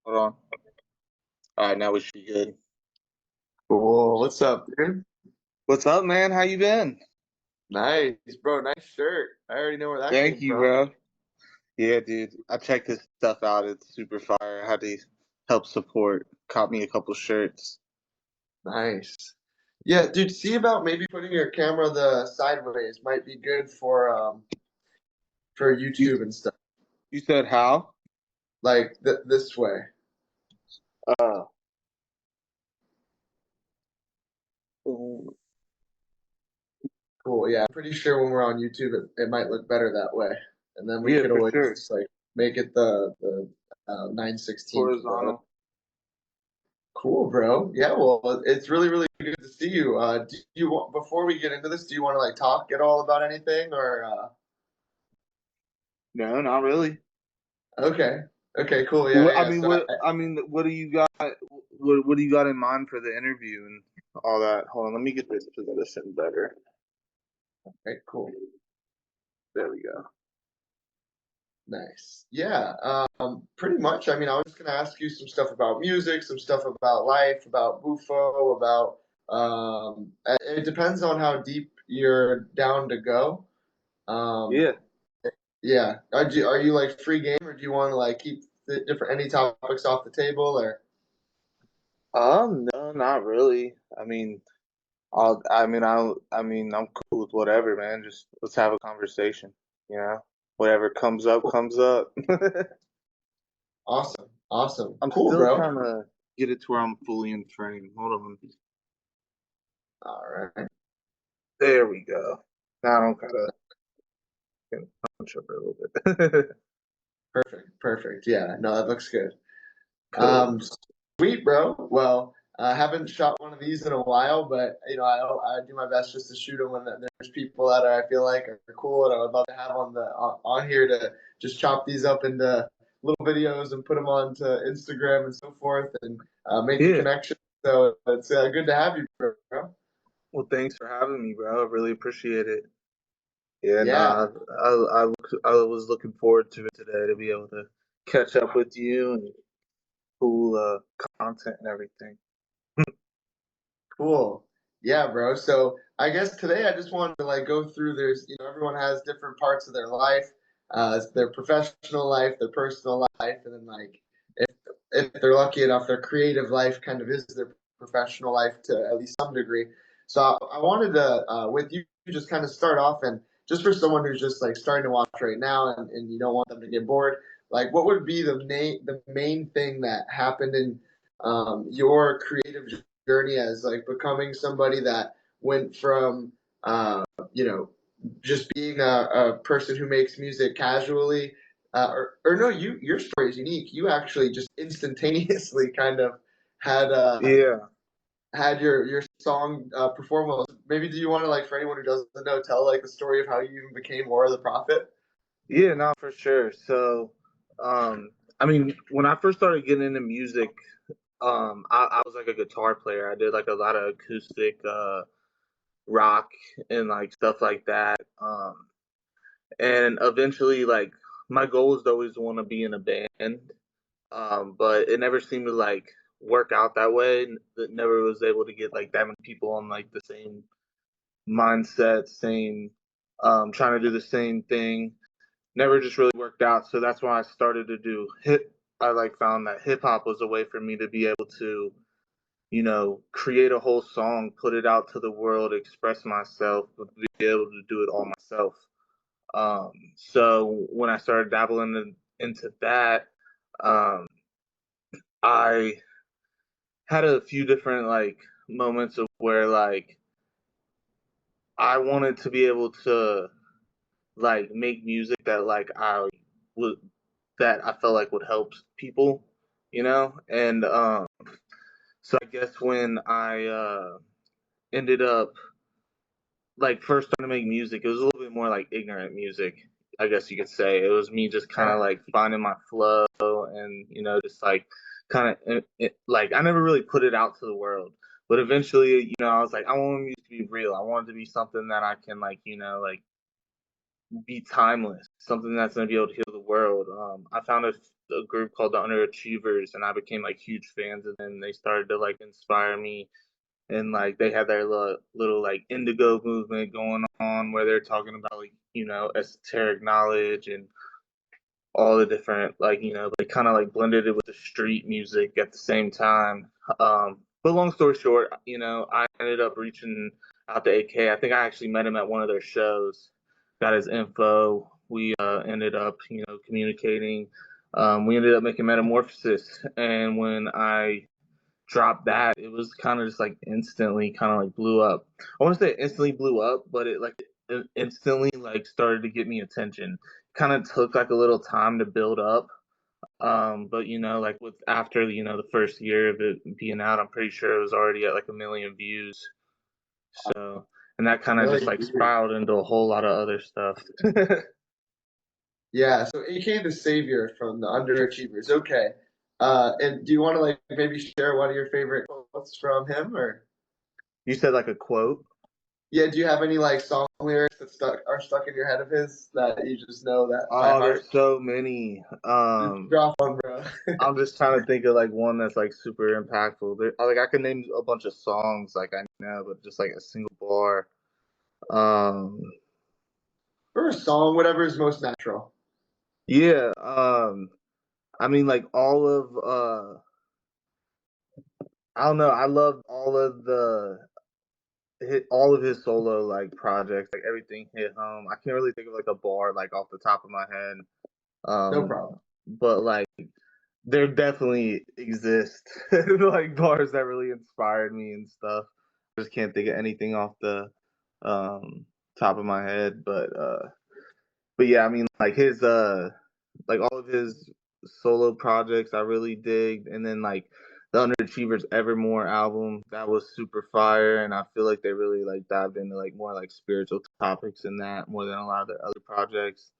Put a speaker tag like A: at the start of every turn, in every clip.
A: Hold on. All right, now we should be good.
B: Cool. What's up, dude?
A: What's up, man? How you been?
B: Nice, bro. Nice shirt. I already know where that
A: Thank
B: came
A: you,
B: from.
A: bro. Yeah, dude. I checked this stuff out. It's super fire. I had to help support. Caught me a couple shirts.
B: Nice. Yeah, dude. See about maybe putting your camera the sideways might be good for
A: You
B: YouTube and stuff.
A: you said how?
B: Like this way.
A: Uh,
B: Cool. Yeah, I'm pretty sure when we're on YouTube, it might look better that way. And then we
A: yeah,
B: could
A: for
B: always
A: sure.
B: just like make it the 9/16.
A: Horizontal.
B: Cool, bro. Yeah, well, it's really good to see you. Do you want before we get into this, do you want to like talk at all about anything or
A: No, not really.
B: Okay. Okay, cool. Yeah,
A: What,
B: yeah. So
A: what do you got? What do you got in mind for the interview and all that? Hold on, let me get this position better.
B: okay, cool.
A: There we go.
B: Nice. Yeah. Pretty much. I mean, I was just gonna ask you some stuff about music, some stuff about life, about Bufo, about it depends on how deep you're down to go. Um,
A: Yeah.
B: yeah. Are you like free game or do you want to like keep the different any topics off the table or
A: No, not really. I'm cool with whatever, man. Just let's have a conversation. You know, whatever comes up, comes up.
B: awesome. Awesome.
A: I'm
B: Cool,
A: still
B: bro.
A: trying to get it to where I'm fully in frame. Hold on.
B: All right.
A: There we go. Now I don't gotta punch up a little bit.
B: Perfect. Perfect. Yeah. No, that looks good.
A: Cool.
B: Um, Sweet, bro. Well, I haven't shot one of these in a while, but I do my best just to shoot them when there's people that I feel like are cool and I would love to have on here to just chop these up into little videos and put them onto Instagram and so forth and make the
A: Yeah.
B: connection. So it's good to have you, bro.
A: Well, thanks for having me, bro. I really appreciate it. Yeah,
B: Yeah,
A: nah, I was looking forward to it today to be able to catch up with you and cool content and everything.
B: cool. Yeah, bro. So I guess today I just wanted to like go through everyone has different parts of their life, their professional life, their personal life, and then like if they're lucky enough, their creative life kind of is their professional life to at least some degree. So I wanted to with you just kind of start off and just for someone who's just like starting to watch right now and you don't want them to get bored, like what would be the main thing that happened in your creative journey as like becoming somebody that went from uh, you know just being a person who makes music casually or no your story is unique. You actually just instantaneously kind of had
A: Yeah.
B: had your song perform well. Maybe do you want to like for anyone who doesn't know tell like the story of how you even became more of the prophet?
A: Yeah, no, for sure. So, um, when I first started getting into music, I was like a guitar player. I did like a lot of acoustic rock and like stuff like that. And eventually, like my goal was to always want to be in a band, but it never seemed to like work out that way. That never was able to get like that many people on like the same mindset, same trying to do the same thing. Never just really worked out. So that's why I started to do hip. I like found that hip hop was a way for me to be able to, create a whole song, put it out to the world, express myself, but be able to do it all myself. So when I started dabbling into that, um, I had a few different like moments of where like I wanted to be able to like make music that like I would that I felt like would help people, and so I guess when I ended up like first starting to make music, it was a little bit more like ignorant music, I guess you could say. It was me just kind of like finding my flow and just like kind of like I never really put it out to the world. But eventually, I was like, I want music to be real. I want it to be something that I can like, like be timeless, something that's gonna be able to heal the world. I found a group called the Underachievers, and I became like huge fans of them. They started to like inspire me, and like they had their little like indigo movement going on where they're talking about like esoteric knowledge and all the different like they kind of like blended it with the street music at the same time. But long story short, I ended up reaching out to AK. I think I actually met him at one of their shows, got his info. We ended up communicating. We ended up making Metamorphosis, and when I dropped that, it was kind of just like instantly kind of like blew up. I want to say it instantly blew up, but it instantly like started to get me attention. Kind of took like a little time to build up. But like with after the first year of it being out, I'm pretty sure it was already at like 1 million views. So, and that kind of just
B: Really?
A: like spiraled into a whole lot of other stuff.
B: Yeah. So AK the Savior from the Underachievers. Okay. And do you want to like maybe share one of your favorite quotes from him, or
A: You said like a quote.
B: yeah, do you have any like song lyrics that stuck in your head of his that you just know that by
A: Oh,
B: heart?
A: there's so many.
B: Just drop one, bro.
A: I'm just trying to think of like one that's like super impactful. Like I could name a bunch of songs like I know, but just like a single bar. Um,
B: Or a song, whatever is most natural.
A: yeah. I mean like all of I don't know. I love all of his solo like projects. Like everything hit home. I can't really think of like a bar like off the top of my head.
B: No
A: Um,
B: problem.
A: but like there definitely exist like bars that really inspired me and stuff. I just can't think of anything off the um top of my head, but yeah, I mean like his like all of his solo projects I really digged, and then like the Underachievers Evermore album, that was super fire, and I feel like they really like dived into like more like spiritual topics in that more than a lot of their other projects.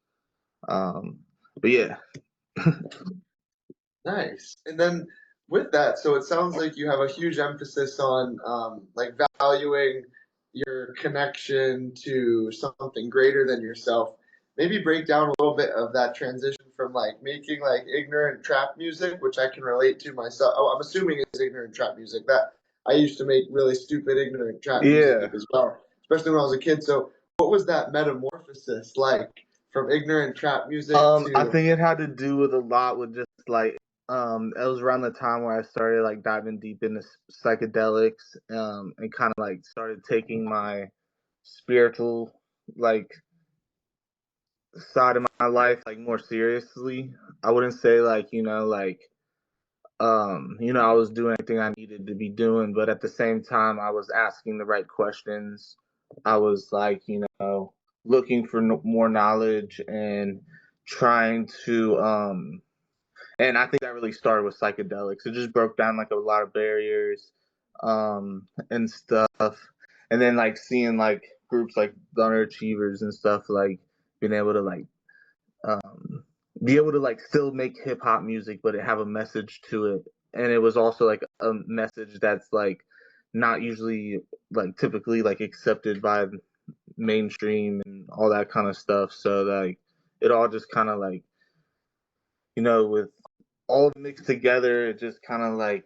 A: Um but yeah.
B: Nice. And then with that, so it sounds like you have a huge emphasis on like valuing your connection to something greater than yourself. Maybe break down a little bit of that transition from like making like ignorant trap music, which I can relate to myself. Oh, I'm assuming it's ignorant trap music. That I used to make really stupid ignorant trap music
A: Yeah.
B: as well, especially when I was a kid. So what was that metamorphosis like from ignorant trap music
A: I
B: to
A: think it had to do with a lot with just like it was around the time where I started like diving deep into psychedelics, and kind of like started taking my spiritual like side of my life like more seriously. I wouldn't say like I was doing everything I needed to be doing, but at the same time I was asking the right questions. I was like looking for more knowledge and trying to and I think that really started with psychedelics. It just broke down like a lot of barriers, and stuff. And then like seeing like groups like the Underachievers and stuff, like being able to like um, be able to like still make hip hop music, but it have a message to it. And it was also like a message that's like not usually like typically like accepted by mainstream and all that kind of stuff. So like it all just kind of like with all mixed together, it just kind of like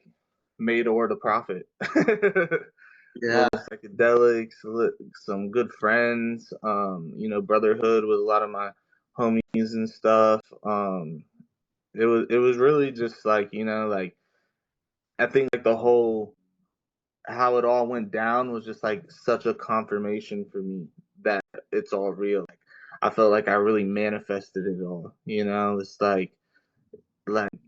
A: made Or the Prophet. A
B: yeah.
A: little psychedelics, some good friends, brotherhood with a lot of my homies and stuff. It was really just like like I think like the whole how it all went down was just like such a confirmation for me that it's all real. Like I felt like I really manifested it all. It's like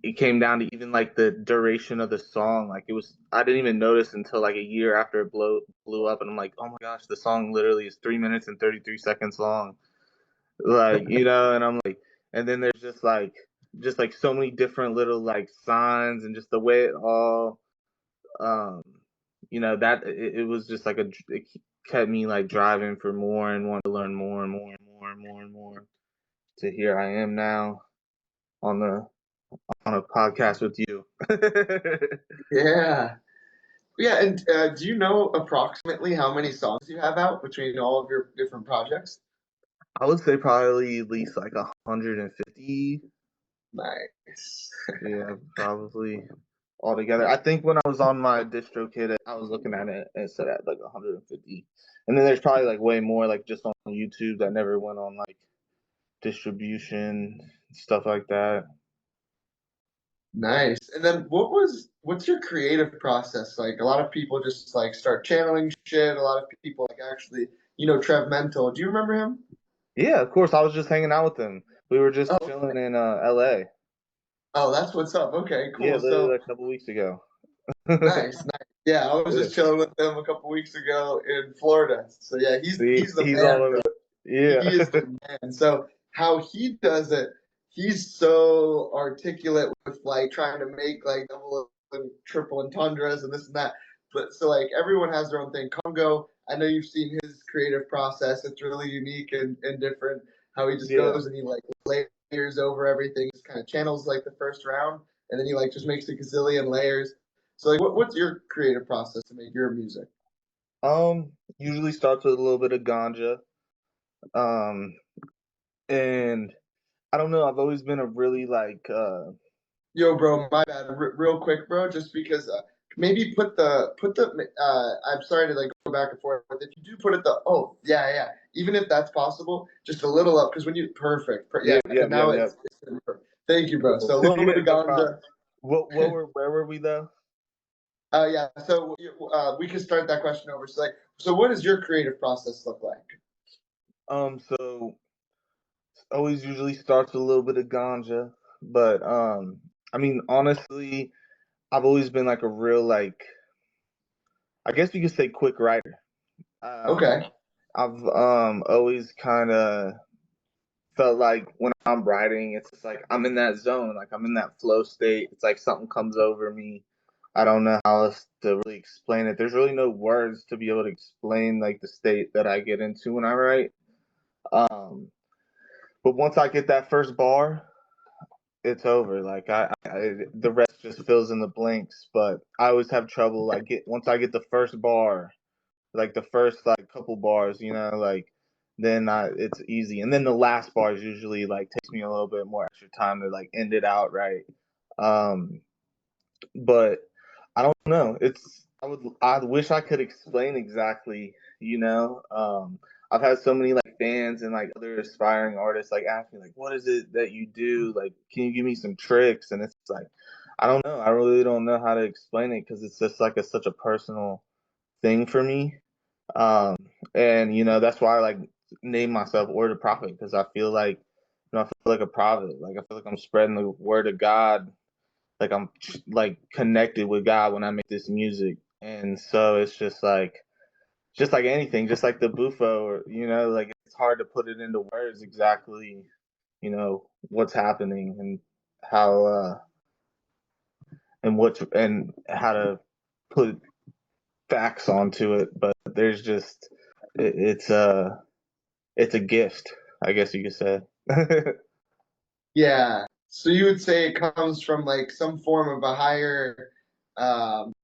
A: it came down to even like the duration of the song. Like it was I didn't even notice until like a year after it blew up, and I'm like, oh my gosh, the song literally is 3 minutes and 33 seconds long. Like and I'm like, and then there's just like so many different little like signs, and just the way it all um that it was just like it kept me like driving for more and wanting to learn more and more and more and more and more, to here I am now on the on a podcast with you.
B: Yeah. Yeah, and do you know approximately how many songs you have out between all of your different projects?
A: I would say probably at least like 150.
B: Nice.
A: Yeah, probably altogether. I think when I was on my DistroKid, I was looking at it and it said at like 150. And then there's probably like way more like just on YouTube that never went on like distribution, stuff like that.
B: Nice. And then what's your creative process like? A lot of people just like start channeling shit. A lot of people like actually, Trev Mental. Do you remember him?
A: Yeah, of course. I was just hanging out with them. We were just
B: Oh,
A: chilling in LA.
B: oh, that's what's up. Okay,
A: Yeah,
B: cool.
A: literally
B: So
A: like a couple weeks ago.
B: nice, nice. Yeah, I was
A: Yeah.
B: just chilling with him a couple weeks ago in Florida. So yeah,
A: See,
B: he's the
A: he's all
B: man,
A: over.
B: bro.
A: Yeah.
B: He is the man. So how he does it, he's so articulate with like trying to make like double and triple entendres and this and that. But so like everyone has their own thing. Congo, I know you've seen his creative process. It's really unique and different. How he just
A: Yeah.
B: goes and he like layers over everything, just kind of channels like the first round, and then he like just makes a gazillion layers. So like, what's your creative process to make your music?
A: Usually starts with a little bit of ganja. Um, and I don't know, I've always been a really like
B: Yo, bro, my bad. Real quick, bro, just because maybe put the. I'm sorry to like go back and forth, but if you do put it the oh yeah yeah, even if that's possible, just a little up because when you perfect, yeah,
A: yeah, yeah,
B: because
A: yeah,
B: now
A: yeah.
B: it's gonna be perfect. Thank you, bro.
A: Cool.
B: So a little bit
A: Yeah,
B: of
A: no problem.
B: ganja.
A: Where were we though?
B: Yeah. So we can start that question over. So like, so what does your creative process look like?
A: So always usually starts with a little bit of ganja, but I mean honestly, I've always been like a real like I guess you could say quick writer. Um,
B: Okay.
A: I've always kind of felt like when I'm writing, it's just like I'm in that zone, like I'm in that flow state. It's like something comes over me. I don't know how else to really explain it. There's really no words to be able to explain like the state that I get into when I write. Um, but once I get that first bar, it's over. Like the rest just fills in the blanks. But I always have trouble. Like get once I get the first bar, like the first like couple bars, like then it's easy. And then the last bars usually like takes me a little bit more extra time to like end it out right. Um, but I don't know. I wish I could explain exactly, you know. I've had so many like fans and like other aspiring artists like ask me like what is it that you do? Like can you give me some tricks? And it's like I don't know. I really don't know how to explain it because it's just like such a personal thing for me. Um, and that's why I like name myself Word of Prophet because I feel like I feel like a prophet. Like I feel like I'm spreading the word of God. Like I'm like connected with God when I make this music. And so it's just like anything, just like the bufo, or like it's hard to put it into words exactly, what's happening and how and how to put facts onto it. But there's just it, it's a it's a gift, I guess you could say.
B: Yeah. So you would say it comes from like some form of a higher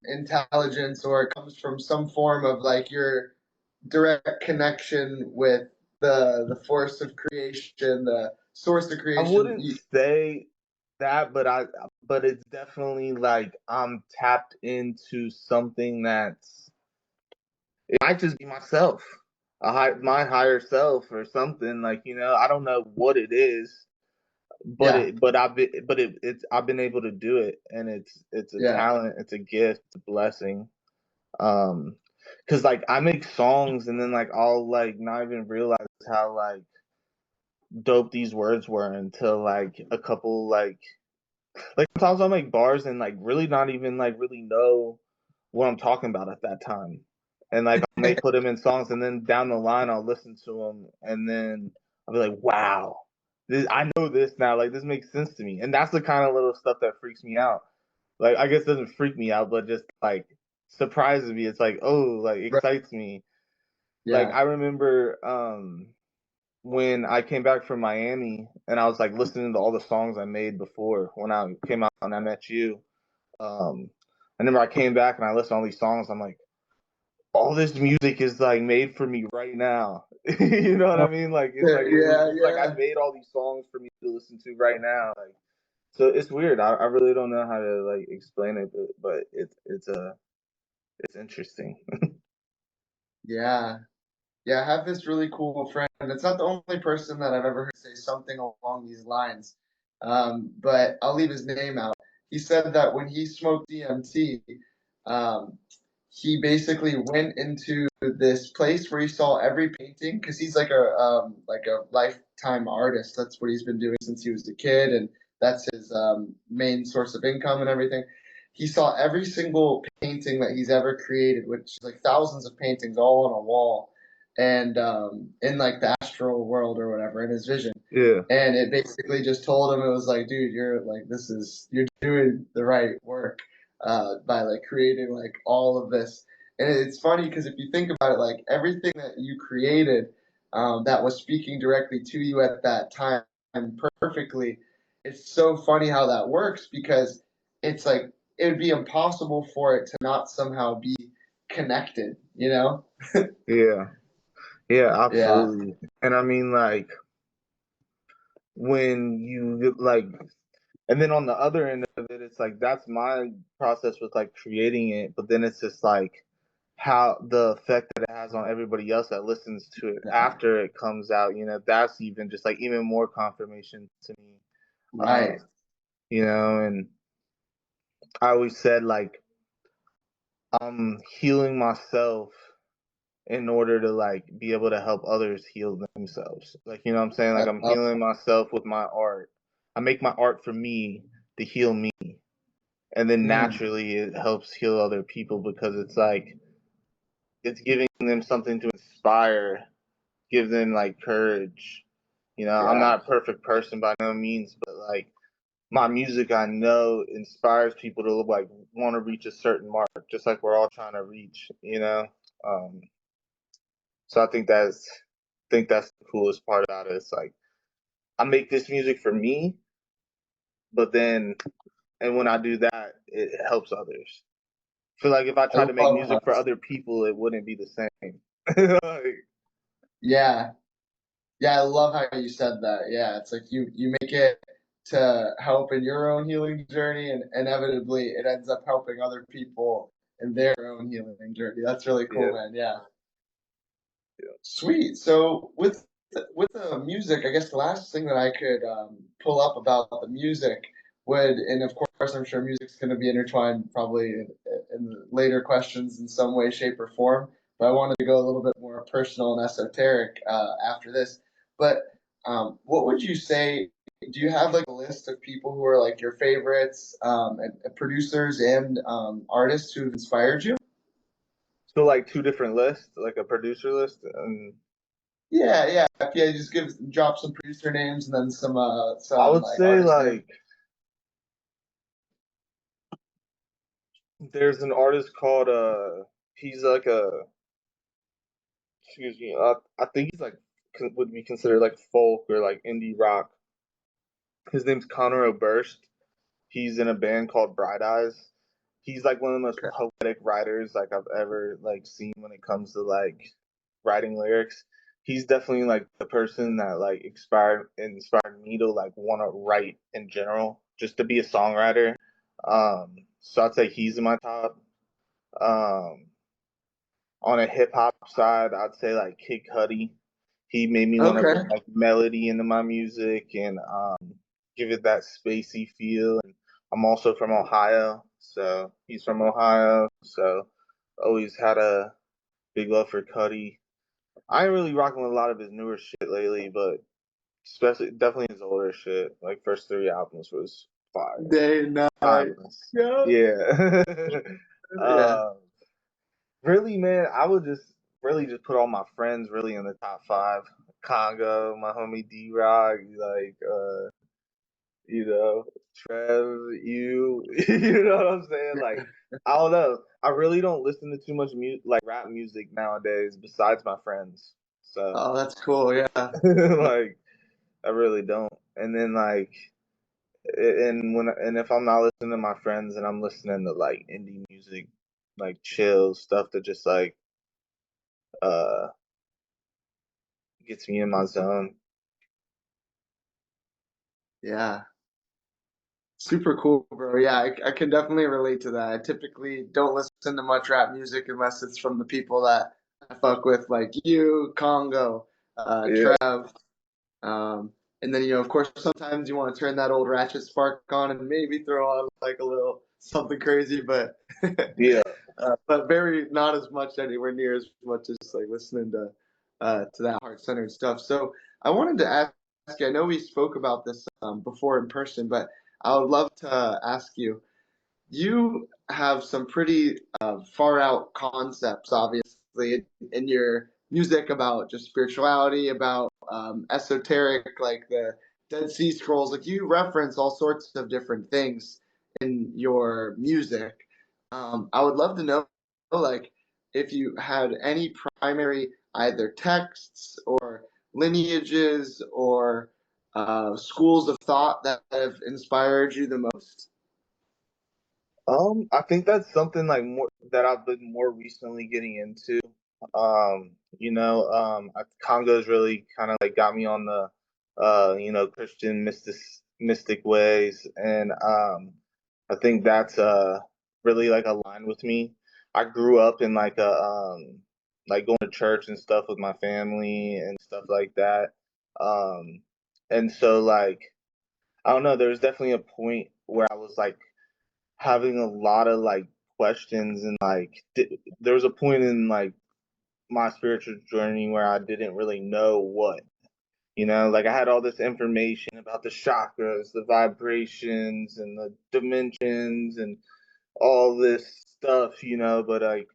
B: intelligence, or it comes from some form of like your direct connection with the force of creation, the source of
A: I
B: creation.
A: wouldn't say that, but it's definitely like I'm tapped into something that's it might just be myself, my higher self or something like I don't know what it is,
B: Yeah,
A: it's I've been able to do it, and it's a
B: yeah,
A: talent, it's a gift, it's a blessing. Um, because like I make songs and then like I'll like not even realize how like dope these words were until like a couple like sometimes I'll make bars and like really not even like really know what I'm talking about at that time. And like I may put them in songs and then down the line I'll listen to them and then I'll be like, wow, I know this now. Like this makes sense to me. And that's the kind of little stuff that freaks me out. Like I guess it doesn't freak me out, but just like surprises me. It's like, oh, like
B: right,
A: excites me. Like
B: yeah.
A: I remember when I came back from Miami and I was like listening to all the songs I made before when I came out and I met you. I remember I came back and I listened to all these songs. I'm like, all this music is like made for me right now. You know what I mean? Like
B: Yeah,
A: it's like I
B: yeah.
A: made all these songs for me to listen to right now. Like so it's weird. I really don't know how to like explain it, but it's interesting.
B: Yeah. Yeah, I have this really cool friend. It's not the only person that I've ever heard say something along these lines, but I'll leave his name out. He said that when he smoked DMT, um, he basically went into this place where he saw every painting because he's like a lifetime artist. That's what he's been doing since he was a kid, and that's his main source of income and everything. He saw every single painting that he's ever created, which is like thousands of paintings all on a wall and in like the astral world or whatever in his vision.
A: Yeah.
B: And it basically just told him it was like, dude, you're like you're doing the right work by like creating like all of this. And it's funny because if you think about it, like everything that you created that was speaking directly to you at that time perfectly, it's so funny how that works because it's like it would be impossible for it to not somehow be connected, you know?
A: Yeah. Yeah,
B: Yeah.
A: absolutely. And I mean like when you like and then on the other end of it, it's like that's my process with like creating it, but then it's just like how the effect that it has on everybody else that listens to it
B: Yeah.
A: after it comes out, that's even just like even more confirmation to me. Um,
B: Right.
A: and I always said like I'm healing myself in order to like be able to help others heal themselves. Like, you know what I'm saying? Like
B: I
A: I'm
B: love
A: healing myself with my art. I make my art for me to heal me. And then
B: mm,
A: naturally it helps heal other people because it's like it's giving them something to inspire, give them like courage. I'm
B: yeah.
A: not a perfect person by no means, but like my music I know inspires people to like want to reach a certain mark, just like we're all trying to reach. Um so I think that's the coolest part about it. It's like I make this music for me, but then and when I do that, it helps others. I feel like if I
B: I
A: tried to make
B: love
A: music for
B: that.
A: other people, it wouldn't be the same. Like,
B: Yeah. Yeah, I love how you said that. Yeah, it's like you make it to help in your own healing journey and inevitably it ends up helping other people in their own healing journey. That's really cool,
A: yeah,
B: man. Yeah.
A: yeah.
B: Sweet. So with the music, I guess the last thing that I could pull up about the music would, and of course, I'm sure music's going to be intertwined probably in the later questions in some way, shape, or form. But I wanted to go a little bit more personal and esoteric after this. But what would you say? Do you have like a list of people who are like your favorites, and producers and artists who've inspired you?
A: So like two different lists, like a producer list, and
B: Yeah, yeah, yeah. Just drop some producer names and then
A: I
B: some
A: would
B: like
A: say
B: artist names.
A: like there's an artist called he's like a excuse me, I think he's like would be considered like folk or like indie rock. His name's Connor Oberst. He's in a band called Bright Eyes. He's like one of the most
B: Okay.
A: poetic writers like I've ever like seen when it comes to like writing lyrics. He's definitely like the person that like inspired me to like want to write in general, just to be a songwriter. So I'd say he's in my top. Um, on a hip hop side, I'd say like Kid Cudi. He made me want to bring
B: Okay.
A: like melody into my music and give it that spacey feel. And I'm also from Ohio, so he's from Ohio, so always had a big love for Cudi. I ain't really rocking with a lot of his newer shit lately, but especially definitely his older shit. Like first three albums was fire,
B: Day and night.
A: timeless.
B: Yeah.
A: Yeah.
B: Yeah.
A: uh, Really, man, I would just really just put all my friends really in the top five. Congo, my homie D Rock, like Trev, you, you know what I'm saying? Like, I don't know. I really don't listen to too much like rap music nowadays besides my friends. So,
B: Oh, that's cool. Yeah.
A: like, I really don't. And then like and if I'm not listening to my friends and I'm listening to like indie music, like chill stuff that just like uh gets me in my zone.
B: Yeah. Super cool, bro. Yeah, I can definitely relate to that. I typically don't listen to much rap music unless it's from the people that I fuck with, like you, Congo,
A: Yeah.
B: Trev. Um, and then, of course, sometimes you want to turn that old ratchet spark on and maybe throw on like a little something crazy, but
A: Yeah.
B: but very not as much anywhere near as much as like listening to that heart centered stuff. So I wanted to ask you. I know we spoke about this before in person, but I would love to ask you. You have some pretty far out concepts, obviously, in your music about just spirituality, about esoteric, like the Dead Sea Scrolls. Like you reference all sorts of different things in your music. I would love to know, like, if you had any primary either texts or lineages or schools of thought that have inspired you the most.
A: I think that's something like more that I've been more recently getting into. Congo's really kind of like got me on the Christian mystic ways, and I think that's really like aligned with me. I grew up in like a like going to church and stuff with my family and stuff like that. Um, and so like I don't know, there was definitely a point where I was like having a lot of like questions and like there was a point in like my spiritual journey where I didn't really know what, like I had all this information about the chakras, the vibrations and the dimensions and all this stuff, but like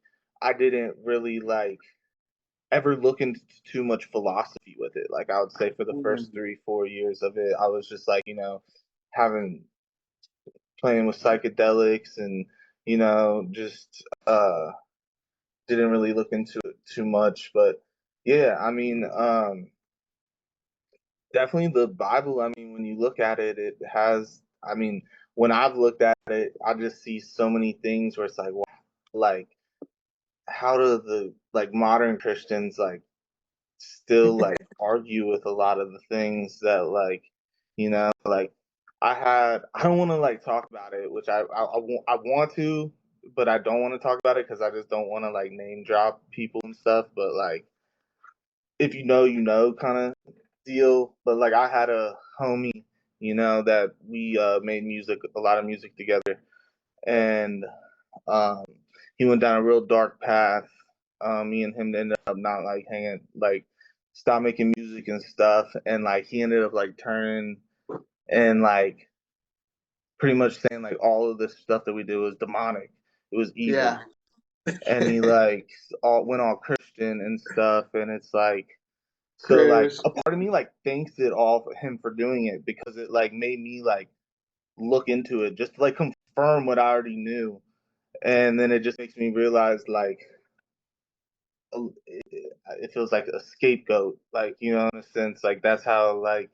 A: I didn't really like ever look into too much philosophy with it. Like I would say for the first
B: Mm,
A: 3 4 years of it I was just like, having playing with psychedelics and just didn't really look into it too much. But yeah, I mean, definitely the Bible. I mean, when you look at it, it has. I mean, when I've looked at it, I just see so many things where it's like, wow, like how do the like modern Christians like still like argue with a lot of the things that like like I don't want to like talk about it, which I want to, but I don't want to talk about it because I just don't want to like name drop people and stuff, but like if kind of deal. But like I had a homie, that we made a lot of music together, and um he went down a real dark path. Me and him ended up not like hanging, like stop making music and stuff, and like he ended up like turning and like pretty much saying like all of this stuff that we did was demonic. It was evil,
B: yeah.
A: and he like all went all Christian and stuff, and it's like so like
B: Chris.
A: a part of me like thanks it all for him for doing it because it like made me like look into it just to like confirm what I already knew, and then it just makes me realize like it feels like a scapegoat, like in a sense, like that's how like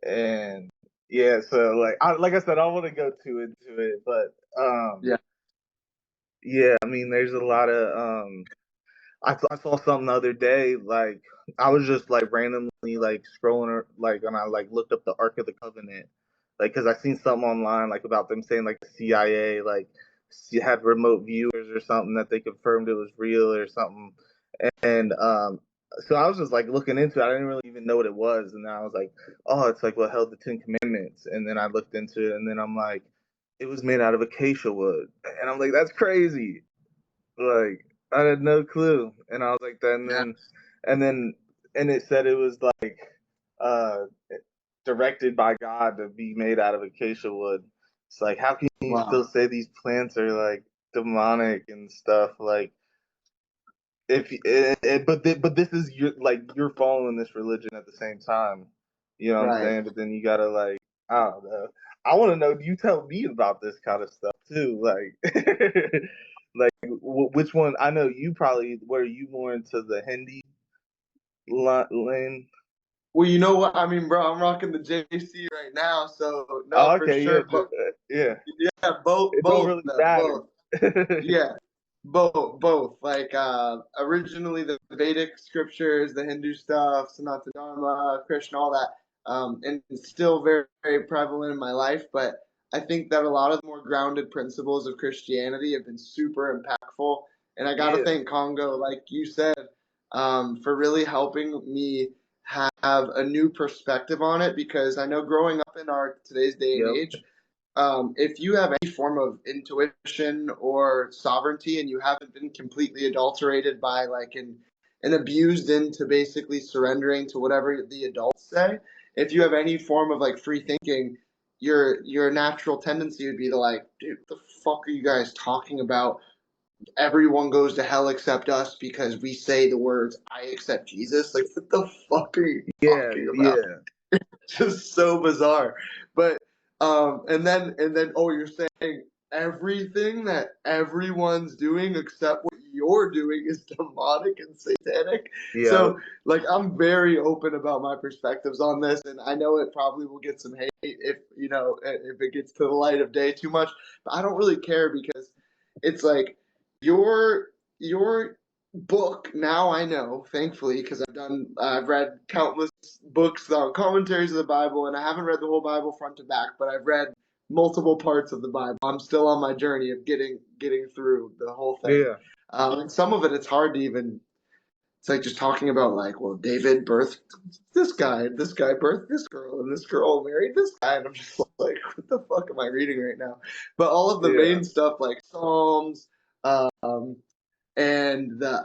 A: and yeah, so like I said, I want to go too into it, but
B: Yeah.
A: yeah, I mean, there's a lot of I saw something the other day. Like I was just like randomly like scrolling, like, and I like looked up the Ark of the Covenant, like because I seen something online like about them saying like the CIA like had remote viewers or something that they confirmed it was real or something, and so I was just like looking into it. I didn't really even know what it was, and then I was like, oh, it's like what held the Ten Commandments, and then I looked into it, and then I'm like, it was made out of acacia wood, and I'm like, that's crazy. Like I had no clue, and I was like,
B: Yeah.
A: and then, and it said it was like, uh, directed by God to be made out of acacia wood. It's like, how can you
B: Wow.
A: still say these plants are like demonic and stuff? Like, if but this is your like you're following this religion at the same time. You know what I'm
B: Right.
A: saying? But then you gotta like, I don't know. I want to know. You tell me about this kind of stuff too. Like, like which one? I know you probably were you more into the Hindi lane.
B: Well, you know what? I mean, bro, I'm rocking the JC right now, so no,
A: Oh,
B: for
A: okay, yeah,
B: sure. But
A: yeah.
B: yeah, both,
A: It don't
B: both,
A: really matter.
B: both. Yeah. both. Like originally the Vedic scriptures, the Hindu stuff, Sanatana Dharma, Krishna, all that, and it's still very, very prevalent in my life. But I think that a lot of the more grounded principles of Christianity have been super impactful. And I got to
A: Yeah.
B: thank Congo, like you said, for really helping me have a new perspective on it. Because I know growing up in our today's day and
A: Yep.
B: age, if you have any form of intuition or sovereignty and you haven't been completely adulterated by like and abused into basically surrendering to whatever the adults say, if you have any form of like free thinking, your natural tendency would be to like, dude, what the fuck are you guys talking about? Everyone goes to hell except us because we say the words I accept Jesus. Like, what the fuck are you
A: Yeah.
B: talking about?
A: Yeah.
B: Just so bizarre. But and then oh, you're saying everything that everyone's doing except what you're doing is demonic and satanic.
A: Yeah.
B: So like I'm very open about my perspectives on this, and I know it probably will get some hate if if it gets to the light of day too much, but I don't really care because it's like your book now I know, thankfully, because I've read countless books on commentaries of the Bible, and I haven't read the whole Bible front to back, but I've read multiple parts of the Bible. I'm still on my journey of getting through the whole thing.
A: Yeah.
B: And some of it, it's hard to even. It's like just talking about like, well, David birthed this guy birthed this girl, and this girl married this guy, and I'm just like, what the fuck am I reading right now? But all of the
A: Yeah.
B: main stuff like Psalms, um, and the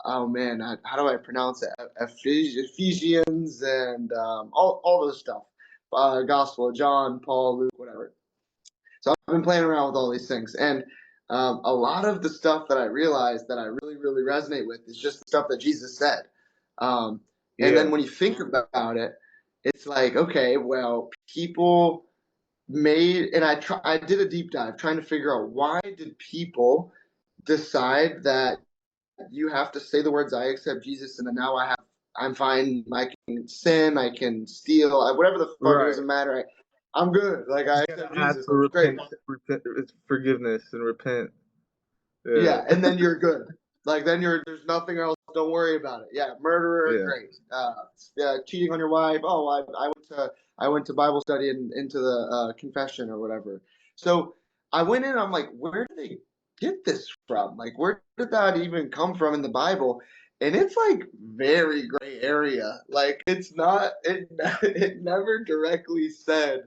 B: oh man, how do I pronounce it? Ephesians and all this stuff. Gospel of John, Paul, Luke, whatever. So I've been playing around with all these things, and a lot of the stuff that I realized that I really, really resonate with is just the stuff that Jesus said. Um, and
A: Yeah.
B: then when you think about it, it's like, okay, well, people made, and I did a deep dive trying to figure out why did people decide that you have to say the words I accept Jesus, and then now I'm fine. I can sin, I can steal, whatever the fuck, it
A: Right.
B: doesn't matter. I'm good. Like I
A: You gotta
B: accept
A: ask
B: Jesus.
A: for
B: I'm great.
A: forgiveness and repent. Yeah.
B: Yeah, and then you're good. Like then there's nothing else. Don't worry about it. Yeah, murderer,
A: Yeah.
B: great. Yeah, cheating on your wife. Oh, I went to Bible study and into the confession or whatever. So I went in. I'm like, where did they get this from? Like, where did that even come from in the Bible? And it's like very gray area. Like it's not. It never directly said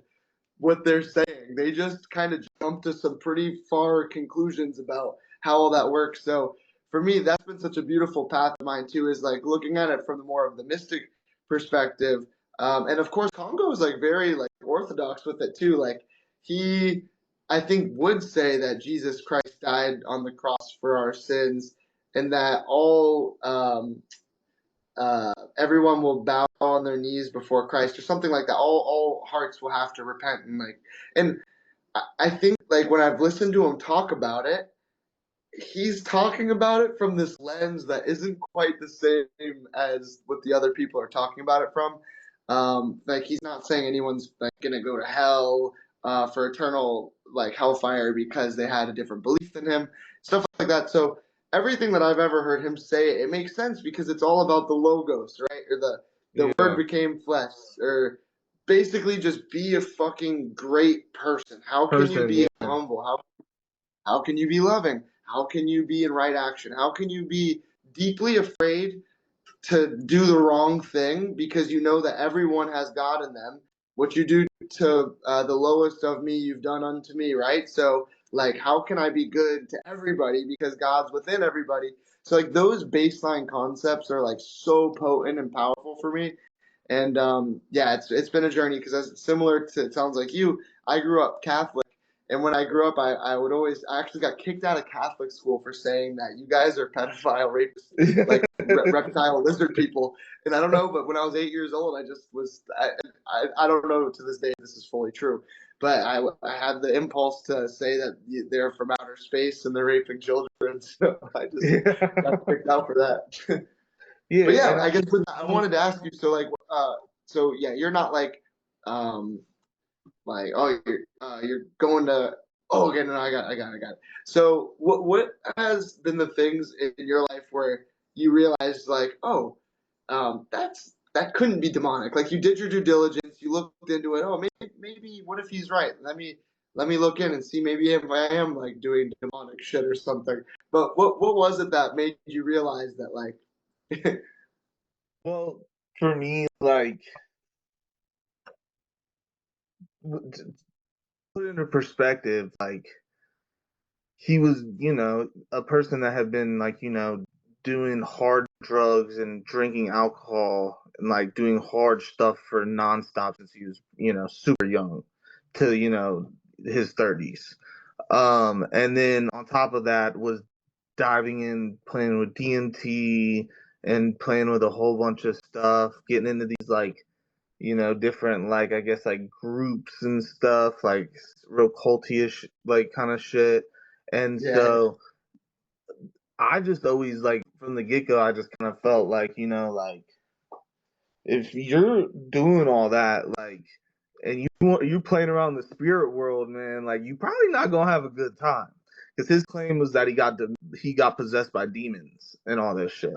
B: what they're saying. They just kind of jump to some pretty far conclusions about how all that works. So for me, that's been such a beautiful path of mine too, is like looking at it from the more of the mystic perspective. And of course, Congo is like very like orthodox with it too. Like he, I think, would say that Jesus Christ died on the cross for our sins, and that everyone will bow on their knees before Christ or something like that. All hearts will have to repent and I think like when I've listened to him talk about it, he's talking about it from this lens that isn't quite the same as what the other people are talking about it from. Like he's not saying anyone's like gonna go to hell for eternal like hellfire because they had a different belief than him, stuff like that. So everything that I've ever heard him say, it makes sense because it's all about the logos, right? Or the word
A: Yeah.
B: became flesh, or basically just be a fucking great person. How can you
A: Person.
B: be
A: Yeah.
B: humble? How can you be loving? How can you be in right action? How can you be deeply afraid to do the wrong thing because you know that everyone has God in them? What you do to the lowest of me, you've done unto me, right? So, like, how can I be good to everybody because God's within everybody? So, like, those baseline concepts are like so potent and powerful for me. And yeah, it's been a journey because as similar to it sounds like you, I grew up Catholic, and when I grew up, I would always I actually got kicked out of Catholic school for saying that you guys are pedophile rapists, like reptile lizard people. And I don't know, but when I was 8 years old, I just was I don't know to this day if this is fully true, but I had the impulse to say that they're from outer space and they're raping children, so I just got
A: Yeah.
B: kicked out for that.
A: Yeah.
B: But yeah,
A: And
B: I guess with that, I
A: um,
B: wanted to ask you. So like, so yeah, you're not um, like oh, you're going to. Oh, okay, no, I got it. So, what has been the things in your life where you realized like, oh, that couldn't be demonic. Like you did your due diligence, you looked into it. Oh, maybe what if he's right? Let me look in and see maybe if I am like doing demonic shit or something. But what was it that made you realize that like
A: Well, for me, like, to put it into perspective, like, he was, a person that had been, like, doing hard drugs and drinking alcohol and, like, doing hard stuff for nonstop since he was, super young to, his 30s. And then on top of that was diving in, playing with DMT and playing with a whole bunch of stuff, getting into these, like, different, like, I guess, like, groups and stuff, like, real culty-ish, like, kind of shit. And
B: yeah,
A: so I just always, like, from the get-go, I just kind of felt like, like, if you're doing all that, like, and you playing around the spirit world, man, like, you probably not gonna have a good time. Because his claim was that he got possessed by demons and all this shit,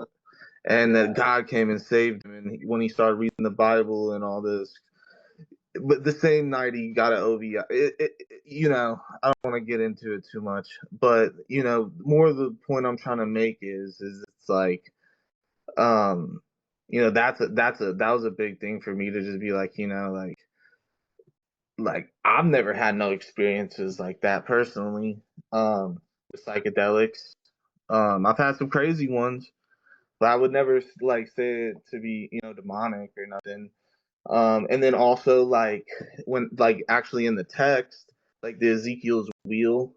A: and that
B: yeah,
A: God came and saved him, and when he started reading the Bible and all this. But the same night he got an OVI. I don't want to get into it too much, but more of the point I'm trying to make is it's like, um, that was a big thing for me to just be like, like I've never had no experiences like that personally, with psychedelics. I've had some crazy ones, but I would never like say it to be, demonic or nothing. And then also like when like actually in the text, like the Ezekiel's wheel,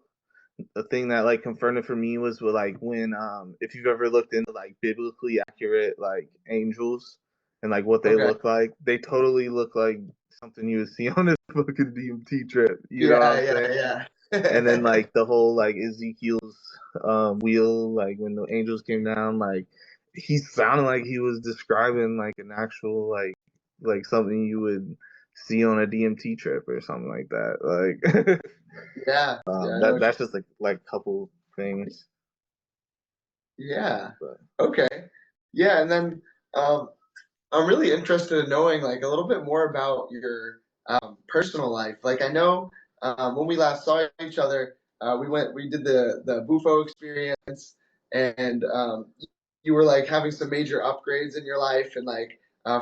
A: the thing that like confirmed it for me was with like when if you've ever looked into like biblically accurate like angels and like what they
B: okay,
A: look like, they totally look like something you would see on a fucking DMT trip. You know what
B: yeah,
A: I'm saying?
B: yeah,
A: And then
B: yeah,
A: like the whole like Ezekiel's wheel, like when the angels came down, like he sounded like he was describing like an actual like something you would see on a DMT trip or something like that. Like
B: yeah, yeah. I know what
A: that's just like a couple things.
B: yeah.
A: But
B: Okay. Yeah, and then um, I'm really interested in knowing like a little bit more about your personal life. Like I know when we last saw each other, we did the Bufo experience, and you were like having some major upgrades in your life, and like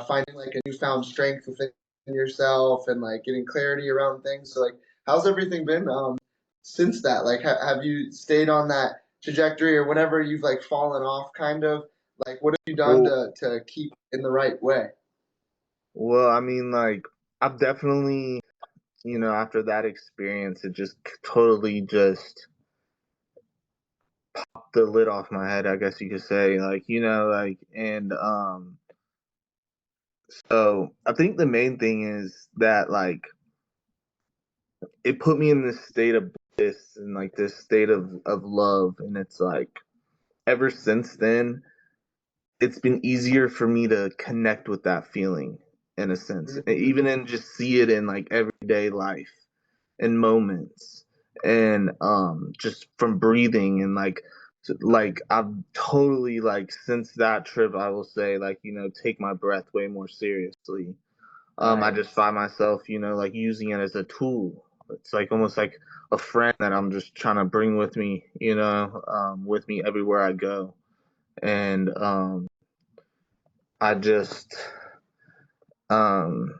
B: finding like a newfound strength within yourself, and like getting clarity around things. So like, how's everything been since that? Like, have you stayed on that trajectory, or whenever you've like fallen off, kind of? Like, what have you done
A: well,
B: to keep in the right way?
A: I mean, like I've definitely, after that experience, it just totally just popped the lid off my head, I guess you could say. Like, like, and so I think the main thing is that like it put me in this state of bliss and like this state of love, and it's like ever since then it's been easier for me to connect with that feeling in a sense,
B: Mhm.
A: even in just see it in like everyday life and moments, and just from breathing and like I've totally like since that trip I will say like take my breath way more seriously. I just
B: Nice.
A: find myself, like using it as a tool. It's like almost like a friend that I'm just trying to bring with me, with me everywhere I go. And I just, um,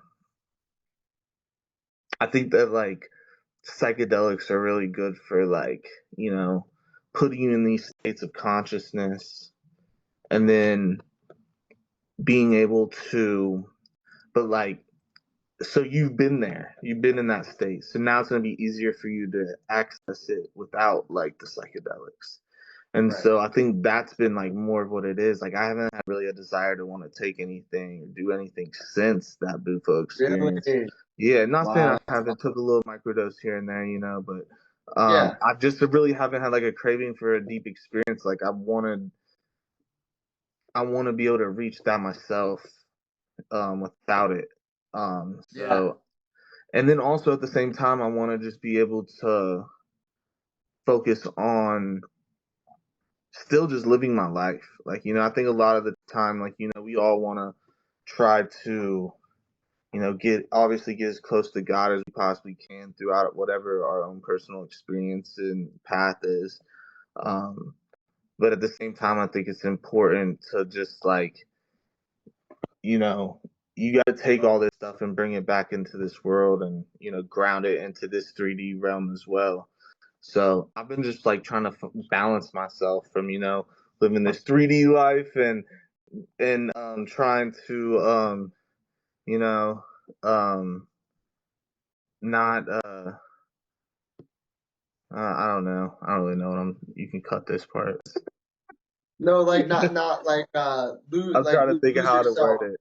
A: I think that like psychedelics are really good for like, putting you in these states of consciousness and then being able to, but like, so you've been there, you've been in that state. So now it's going to be easier for you to access it without like the psychedelics. And
B: Right.
A: so I think that's been like more of what it is. Like I haven't had really a desire to want to take anything or do anything since that Bufo experience.
B: Really?
A: Yeah, not saying I
B: Wow.
A: haven't took a little microdose here and there, but
B: Yeah.
A: I just really haven't had like a craving for a deep experience. Like I want to be able to reach that myself without it.
B: Yeah.
A: So and then also at the same time I want to just be able to focus on still just living my life. Like, I think a lot of the time, like, we all want to try to, get as close to God as we possibly can throughout whatever our own personal experience and path is. Um, but at the same time, I think it's important to just like, you know, you got to take all this stuff and bring it back into this world and, ground it into this 3D realm as well. So I've been just like trying to balance myself from, living this 3D life and trying to, you know, um, not, I don't know. I don't really know what you can cut this part.
B: No, like not like
A: I'm trying to think of
B: lose
A: how to
B: yourself.
A: word it.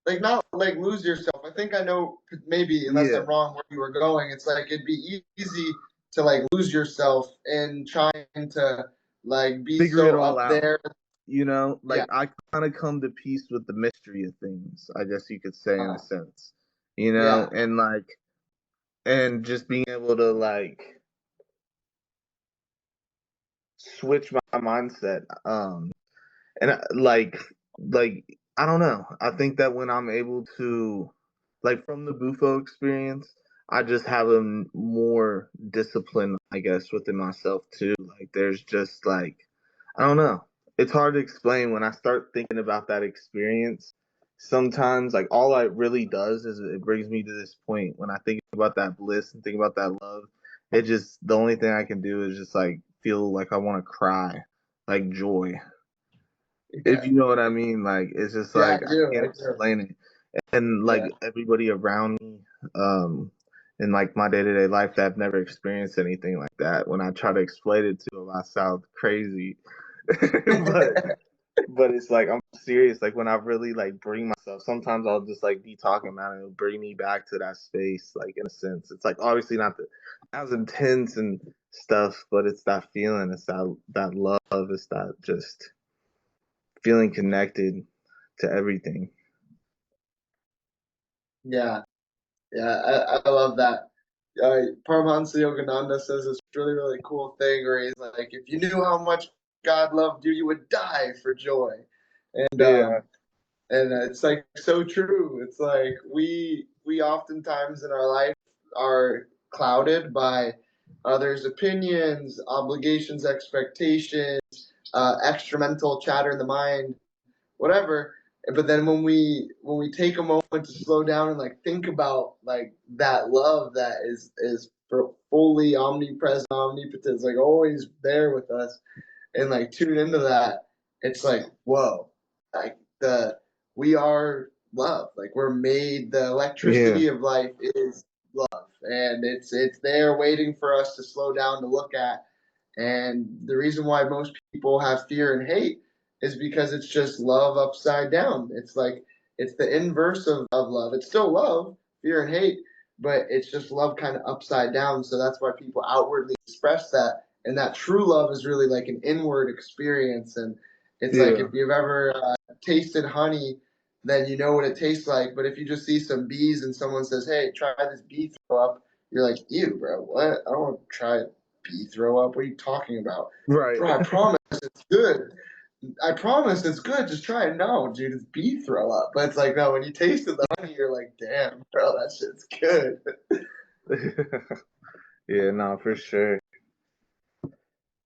B: Like not like lose yourself. I think I know maybe unless
A: Yeah.
B: I'm wrong where you were going. It's like it'd be easy to like lose yourself in trying to like be
A: Figure it
B: so
A: all
B: up
A: out.
B: there.
A: Like
B: Yeah.
A: I kind of come to peace with the mystery of things, I guess you could say in a
B: Uh,
A: sense,
B: yeah.
A: and like, and just being able to like switch my mindset. And like I don't know. I think that when I'm able to, like, from the Bufo experience, I just have more discipline, I guess, within myself too. Like there's just like, I don't know. It's hard to explain when I start thinking about that experience. Sometimes like all it really does is it brings me to this point when I think about that bliss and think about that love. It just, the only thing I can do is just like feel like I want to cry, like joy, if
B: Yeah.
A: you know what I mean. Like it's just
B: Yeah,
A: like
B: I
A: I
B: do.
A: can't
B: I do.
A: explain it. And like
B: Yeah.
A: everybody around me, in like my day to day life that I've never experienced anything like that. When I try to explain it to them, I sound crazy. but but it's like I'm serious. Like when I really like bring myself, sometimes I'll just like be talking about it. It'll bring me back to that space. Like in a sense, it's like obviously not as intense and stuff, but it's that feeling. It's that love. It's that just feeling connected to everything.
B: Yeah. Yeah. I love that. Paramahansa Yogananda says this really, really cool thing where he's like, if you knew how much God loved you, you would die for joy. And
A: Yeah,
B: it's like so true. It's like we oftentimes in our life are clouded by others' opinions, obligations, expectations, extra mental chatter in the mind, whatever. But then when we take a moment to slow down and like think about like that love that is fully omnipresent, omnipotent, like always there with us, and like tune into that, it's like whoa, like the we are love. Like we're made. The
A: yeah,
B: electricity of life is love, and it's there waiting for us to slow down to look at. And the reason why most people have fear and hate is because it's just love upside down. It's like it's the inverse of love. It's still love, fear and hate, but it's just love kind of upside down. So that's why people outwardly express that. And that true love is really like an inward experience. And it's like
A: yeah,
B: if you've ever tasted honey, then you know what it tastes like. But if you just see some bees and someone says, "Hey, try this bee throw up," you're like, "Ew, bro, what? I don't want to try it." Bee throw up? What are you talking about?
A: right.
B: Bro, I promise it's good. I promise it's good. Just try it. No, dude, it's bee throw up. But it's like, no, when you tasted the honey, you're like, damn, bro, that shit's good.
A: Yeah, no, for sure.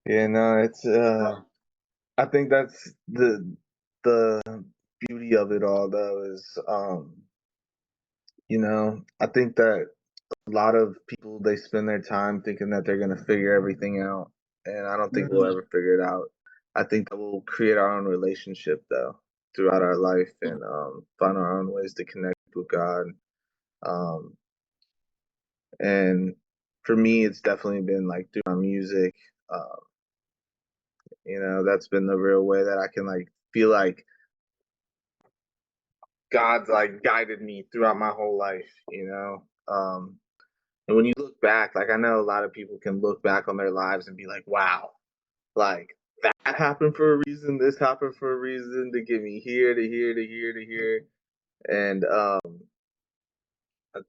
A: Yeah, no, it's I think that's the beauty of it all though is I think that a lot of people, they spend their time thinking that they're gonna figure everything out, and I don't think we'll
B: Mhm.
A: ever figure it out. I think that we'll create our own relationship though throughout our life and find our own ways to connect with God. Um, and for me, it's definitely been like through my music. Uh, that's been the real way that I can like feel like God's like guided me throughout my whole life. And when you look back, like I know a lot of people can look back on their lives and be like, wow, like that happened for a reason, this happened for a reason to get me here, to here, to here, to here. And I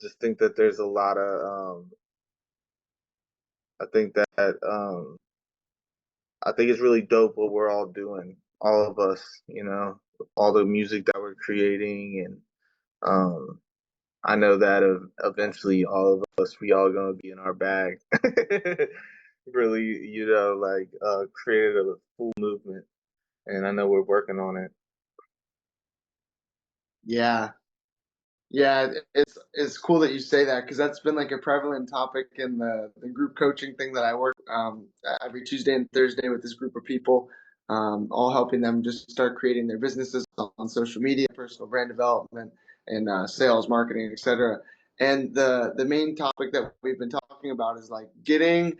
A: just think that there's a lot of I think that I think it's really dope what we're all doing, all of us, all the music that we're creating, and um, I know that eventually all of us, we all gonna be in our bag. Really, like created a full movement, and I know we're working on it.
B: Yeah. Yeah, it's cool that you say that because that's been like a prevalent topic in the group coaching thing that I work every Tuesday and Thursday with this group of people, all helping them just start creating their businesses on social media, personal brand development, and sales, marketing, etc. And the main topic that we've been talking about is like getting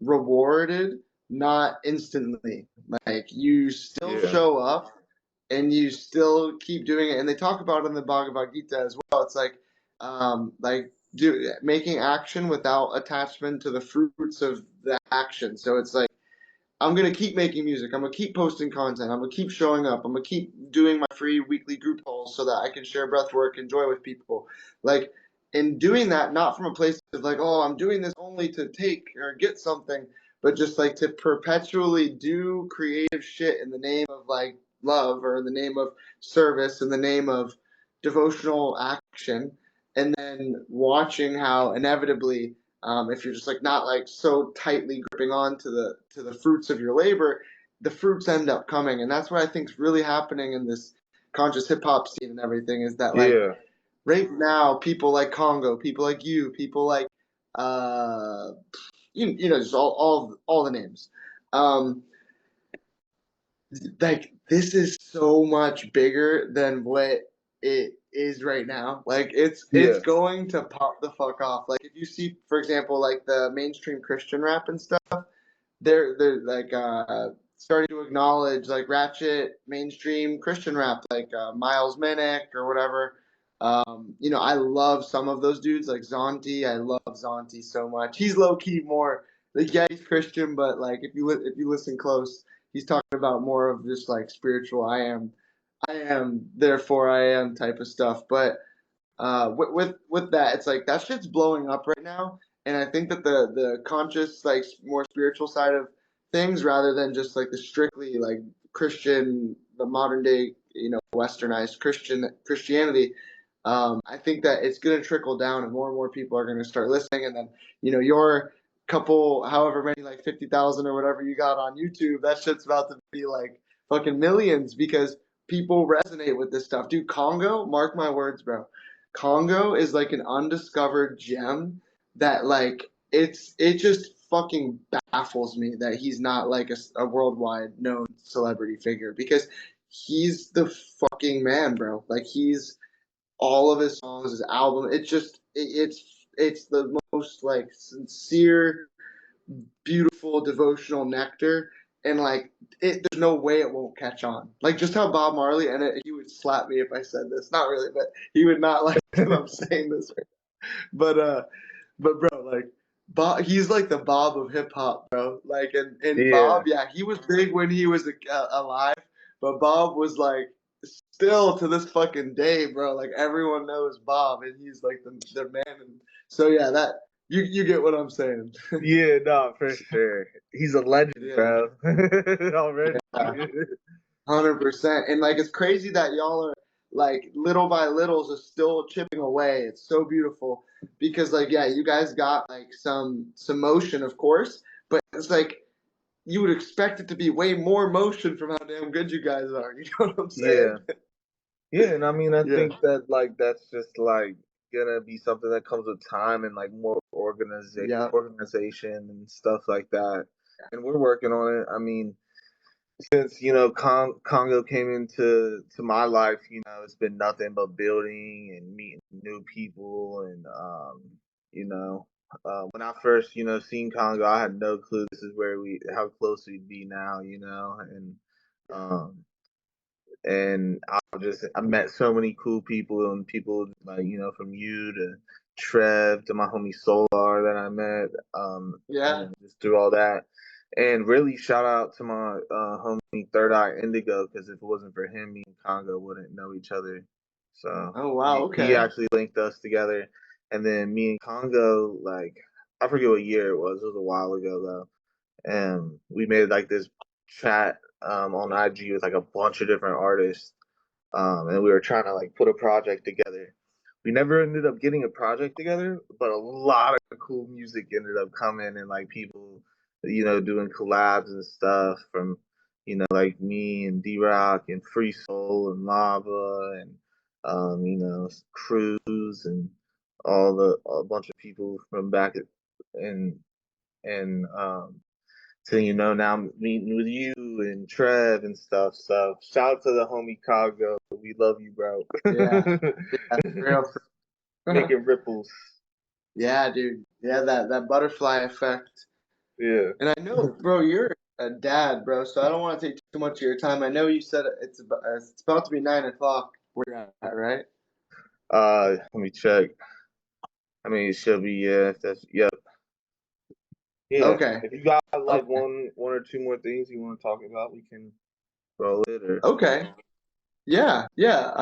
B: rewarded, not instantly. Like you still
A: Yeah,
B: show up and you still keep doing it. And they talk about it in the Bhagavad Gita as well. It's like making action without attachment to the fruits of the action. So it's like I'm gonna keep making music. I'm gonna keep posting content. I'm gonna keep showing up. I'm gonna keep doing my free weekly group calls so that I can share breath work and joy with people. Like in doing that, not from a place of like, oh, I'm doing this only to take or get something, but just like to perpetually do creative shit in the name of like love or in the name of service, in the name of devotional action, and then watching how inevitably if you're just like not like so tightly gripping on to the fruits of your labor, the fruits end up coming, and that's what I think is really happening in this conscious hip hop scene and everything. Is that like
A: yeah,
B: right now, people like Congo, people like you, people like uh, you know, just all the names. Um, like this is so much bigger than what it is right now. Like it's
A: yeah,
B: going to pop the fuck off. Like if you see, for example, like the mainstream Christian rap and stuff, they're like starting to acknowledge like ratchet mainstream Christian rap, like Miles Minnick or whatever. You know, I love some of those dudes, like Zonti. I love Zonti so much. He's low key more like yeah, he's Christian, but like if you listen close, he's talking about more of just like spiritual. I am, therefore I am type of stuff. But with that, it's like that shit's blowing up right now, and I think that the conscious, like more spiritual side of things, rather than just like the strictly like Christian, the modern day, you know, westernized Christianity. I think that it's gonna trickle down, and more people are gonna start listening, and then you know your couple, however many, like 50,000 or whatever you got on YouTube, that shit's about to be like fucking millions because people resonate with this stuff. Dude, Congo, mark my words, bro. Congo is like an undiscovered gem that like it just fucking baffles me that he's not like a worldwide known celebrity figure because he's the fucking man, bro. Like he's all of his songs, his album. It's the most like sincere, beautiful devotional nectar, and like there's no way it won't catch on. Like just how Bob Marley, and he would slap me if I said this. Not really, but he would not like that I'm saying this. Right. But bro, like Bob, he's like the Bob of hip hop, bro. Like and
A: yeah,
B: Bob, yeah, he was big when he was alive, but Bob was like still to this fucking day, bro. Like everyone knows Bob, and he's like the man. And so yeah, that you get what I'm saying.
A: yeah. No, for sure. He's a legend,
B: Yeah.
A: bro. Already.
B: Yeah. 100%. And like it's crazy that y'all are like little by little just still chipping away. It's so beautiful because like yeah, you guys got like some motion, of course, but it's like you would expect it to be way more motion from how damn good you guys are. You know what I'm saying?
A: Yeah, yeah, and I mean, I
B: Yeah.
A: think that like that's just like gonna be something that comes with time and like more
B: Yeah.
A: organization and stuff like that. And we're working on it. I mean, since Congo came into my life, it's been nothing but building and meeting new people, and when I first seen Congo, I had no clue this is how close we'd be now, um and I met so many cool people, and people like from you to Trev to my homie Solar that I met,
B: Yeah.
A: just through all that. And really shout out to my homie Third Eye Indigo, because if it wasn't for him, me and Congo wouldn't know each other. So
B: Oh wow.
A: he
B: Okay.
A: actually linked us together, and then me and Congo, like, I forget what year it was. It was a while ago though, and we made like this chat on IG with like a bunch of different artists, and we were trying to like put a project together. We never ended up getting a project together, but a lot of cool music ended up coming and like people, doing collabs and stuff from, like me and D Rock and Free Soul and Lava and, Cruz and a bunch of people from back and and so now I'm meeting with you and Trev and stuff. So shout out to the homie Congo. We love you, bro.
B: Yeah, yeah, real.
A: Making ripples.
B: Yeah, dude. Yeah, that butterfly effect.
A: Yeah.
B: And I know, bro, you're a dad, bro. So I don't want to take too much of your time. I know you said it's about to be 9 o'clock where you're at, right?
A: Let me check. I mean, it should be, yeah. If that's, yep. Yeah.
B: Okay.
A: If you got like
B: Okay.
A: one or two more things you want to talk about, we can roll it. Or
B: Okay. Yeah. Yeah.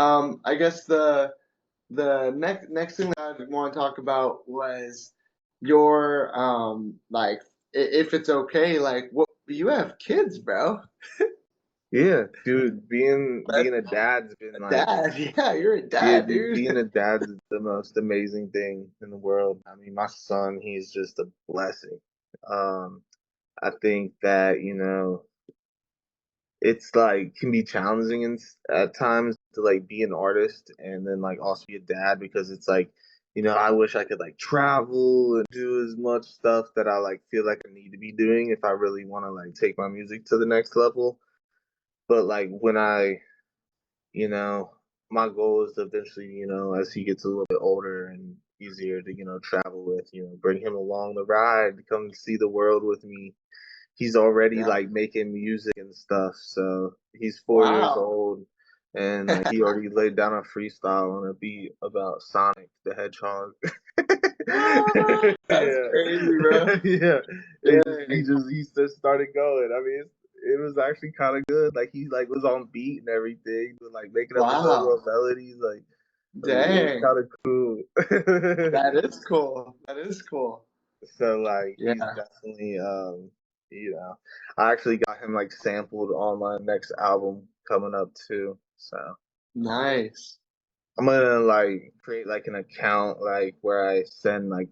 B: I guess the next thing that I want to talk about was your like if it's okay, like what you have kids, bro.
A: yeah, dude, being
B: That's
A: a dad's been
B: a
A: like,
B: dad. Yeah, you're a
A: yeah,
B: dad,
A: dude,
B: dude.
A: being a dad is the most amazing thing in the world. I mean, my son, he's just a blessing. Um, I think that, it's like can be challenging at times to like be an artist and then like also be a dad because it's like, I wish I could like travel and do as much stuff that I like feel like I need to be doing if I really want to like take my music to the next level. But like when you know, my goal is to eventually, as he gets a little bit older and easier to, travel with, bring him along the ride, come see the world with me. He's already
B: Yeah.
A: like making music and stuff. So he's 4 years
B: Wow.
A: old and like he already laid down a freestyle on a beat about Sonic the Hedgehog.
B: What? That's
A: Yeah.
B: crazy, bro.
A: Yeah.
B: Dang.
A: He just started going. I mean, it was actually kind of good. Like he like was on beat and everything, but like making up his own
B: Wow.
A: little melodies. Like it was
B: Dang.
A: kind of cool.
B: That is cool. That is cool.
A: So like he's
B: Yeah.
A: definitely I actually got him like sampled on my next album coming up too. So
B: Nice.
A: I'm gonna like create like an account like where I send like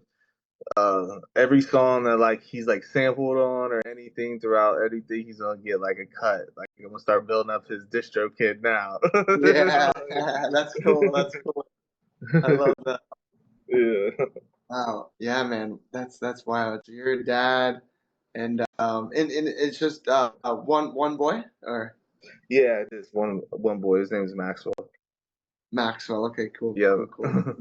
A: every song that like he's like sampled on or anything throughout anything he's gonna get like a cut. Like I'm gonna start building up his distro kid now.
B: Yeah. That's cool. That's cool. I love that.
A: Yeah.
B: Wow. Yeah, man. That's wild. So you're a dad and it's just one boy or
A: Yeah, this one boy, his name is Maxwell.
B: Maxwell. Okay, cool,
A: Yeah.
B: cool, cool.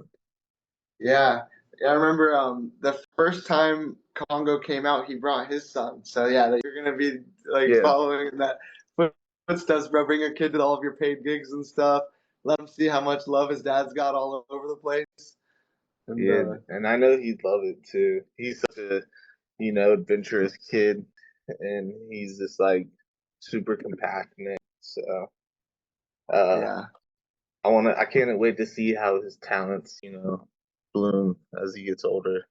B: Yeah. Yeah, I remember the first time Congo came out, he brought his son. So yeah, that you're gonna be like
A: Yeah.
B: following in that footsteps, bro. Bring your kid to all of your paid gigs and stuff. Let him see how much love his dad's got all over the place. And
A: Yeah, and I know he'd love it too. He's such a, adventurous kid, and he's just like super compassionate. So, uh,
B: yeah,
A: I can't wait to see how his talents, bloom as he gets older.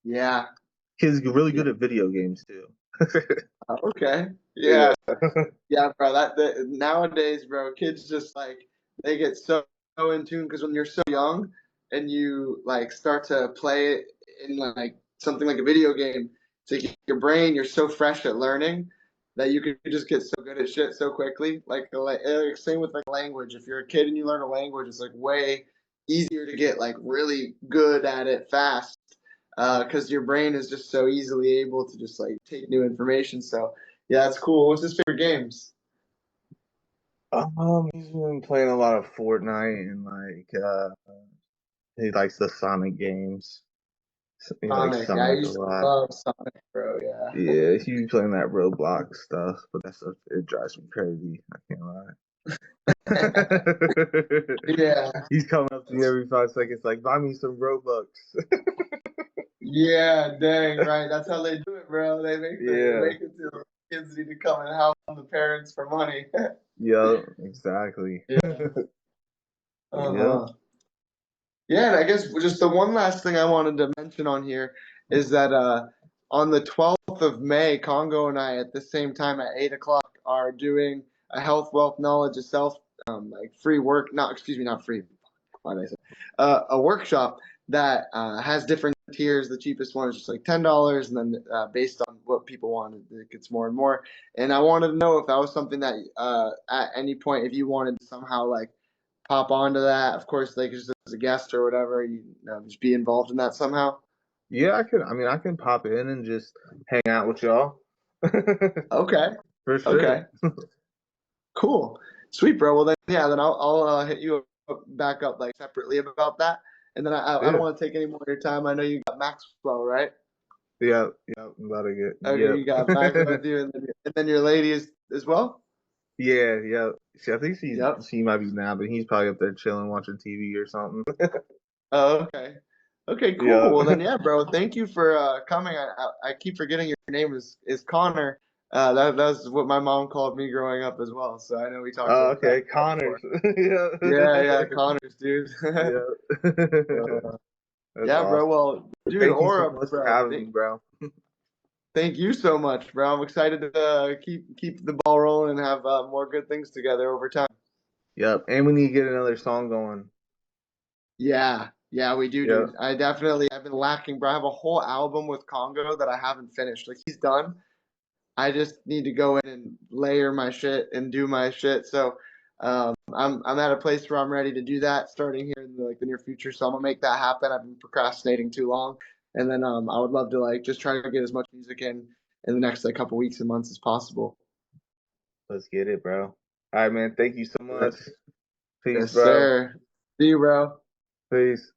B: yeah,
A: He's really
B: yeah.
A: good at video games too.
B: Okay,
A: Yeah.
B: yeah. Yeah, bro. Nowadays, bro, kids just like they get so in tune because when you're so young and you like start to play in like something like a video game, it's like your brain, you're so fresh at learning that you can just get so good at shit so quickly. Same with like language. If you're a kid and you learn a language, it's like way easier to get like really good at it fast because your brain is just so easily able to just like take new information. So yeah, it's cool. What's his favorite games?
A: He's been playing a lot of Fortnite and like he likes the Sonic games. He likes
B: Sonic. Yeah, I
A: Sonic a
B: used to
A: lot.
B: love Sonic, bro. Yeah.
A: Yeah, he be playing that Roblox stuff, but that stuff it drives me crazy. I can't lie.
B: Yeah.
A: He's coming up to me every 5 seconds, like, buy me some Robux.
B: Yeah, dang, right. That's how they do it, bro. They
A: Yeah,
B: make it to the kids need to come and help the parents for money.
A: yeah, exactly.
B: Yeah.
A: Yeah,
B: Uh-huh. Yeah, and I guess just the one last thing I wanted to mention on here is that on the 12th of May, Congo and I at the same time at 8 o'clock are doing a health, wealth, knowledge of self, like free work. Not excuse me, not free. Why did I say a workshop that has different tiers. The cheapest one is just like $10, and then based on what people want, it gets more and more. And I wanted to know if that was something that at any point, if you wanted to somehow like pop onto that. Of course, like just as a guest or whatever, just be involved in that somehow.
A: Yeah, I can. I mean, I can pop in and just hang out with y'all.
B: Okay,
A: For sure.
B: okay, cool, sweet, bro. Well then, yeah, then I'll hit you back up like separately about that. And then I don't
A: Yeah.
B: want to take any more of your time. I know you got Maxwell, right?
A: Yeah. Yeah. I'm about to get.
B: Okay, you got Maxwell
A: Yep.
B: with you, and then your lady is as well.
A: Yeah. Yeah. I think
B: Yep.
A: she might be now, but he's probably up there chilling, watching TV or something.
B: Oh, okay. Okay, cool.
A: Yeah.
B: Well then, yeah, bro. Thank you for coming. I keep forgetting your name is Connor. That's what my mom called me growing up as well. So I know we talked
A: Oh,
B: about that
A: okay. Connors.
B: before.
A: Yeah.
B: Yeah, yeah, Connors, dude.
A: Yeah.
B: So,
A: That's
B: yeah, bro.
A: awesome.
B: Well, dude,
A: Thank you so
B: Aura,
A: much for
B: bro.
A: having me, bro.
B: Thank you so much, bro. I'm excited to keep the ball rolling and have more good things together over time.
A: Yep. And we need to get another song going.
B: Yeah, yeah, we do,
A: Yep.
B: dude. I've been lacking, bro. I have a whole album with Congo that I haven't finished. Like he's done. I just need to go in and layer my shit and do my shit. So I'm at a place where I'm ready to do that starting here in the near future. So I'm gonna make that happen. I've been procrastinating too long, and then I would love to like just try to get as much music in the next like couple weeks and months as possible.
A: Let's get it, bro. All right, man. Thank you so much.
B: Yes,
A: Peace,
B: yes,
A: bro.
B: sir. See you, bro.
A: Peace.